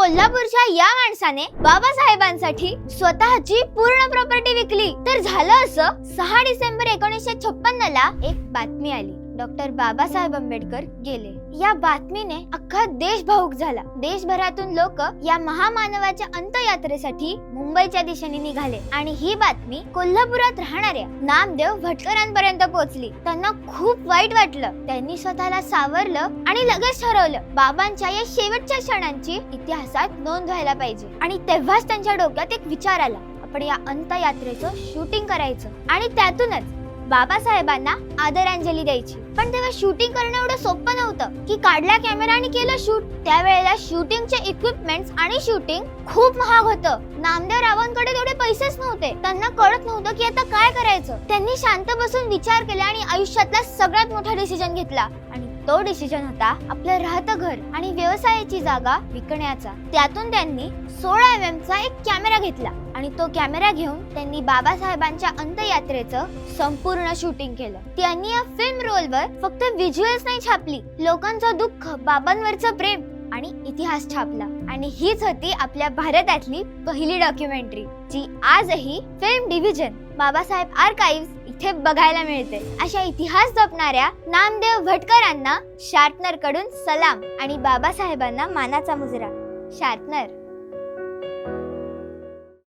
कोल्हापूरच्या या माणसाने बाबासाहेबांसाठी स्वतःची पूर्ण प्रॉपर्टी विकली. तर झालं असं, 6 डिसेंबर 1956 ला एक बातमी आली. डॉक्टर बाबासाहेब आंबेडकर गेले. या बातमीने अख्खा देश भावुक झाला. देशभरातून लोक या महामानवाच्या अंत्ययात्रेसाठी मुंबईच्या दिशेने निघाले आणि ही बातमी कोल्हापुरात राहणाऱ्या नामदेव भटकरांपर्यंत पोहोचली. त्यांना खूप वाईट वाटलं. त्यांनी स्वतःला सावरलं आणि लगेच ठरवलं, बाबांच्या या शेवटच्या क्षणांची इतिहासात नोंद व्हायला पाहिजे. आणि तेव्हाच त्यांच्या डोक्यात एक विचार आला, आपण या अंत्ययात्रेचं शूटिंग करायचं आणि त्यातूनच बाबासाहेबांना आदरांजली द्यायची. पण तेव्हा शूटिंग करणं एवढं सोपं नव्हतं की काढला कॅमेरा आणि केलं शूट. त्यावेळेला शूटिंगचे इक्विपमेंट्स आणि शूटिंग खूप महाग होतं. नामदेव रावांकडे तेवढे पैसेच नव्हते. त्यांना कळत नव्हतं की आता काय करायचं. त्यांनी शांत बसून विचार केला आणि आयुष्यातला सगळ्यात मोठा डिसिजन घेतला. आणि तो डिसिजन होता आपलं राहतं घर आणि व्यवसायाची जागा विकण्याचा. त्यातून त्यांनी 16 mm चा एक कॅमेरा घेतला आणि तो कॅमेरा घेऊन त्यांनी बाबासाहेबांच्या अंत्ययात्रेचं संपूर्ण शूटिंग केलं. त्यांनी या फिल्म रोलवर फक्त व्हिज्युअल्स नाही छापली, लोकांचं दुःख, बाबांवरचं प्रेम आणि इतिहास छापला. आणि हीच होती आपल्या भारतातली पहिली डॉक्युमेंटरी, जी आजही फिल्म डिव्हिजन बाबासाहेब आर्काइव्ह्ज इथे बघायला मिळते. अशा इतिहास जपणाऱ्या नामदेव भटकरांना शार्पनर कडून सलाम आणि बाबासाहेबांना मानाचा मुजरा. शार्पनर.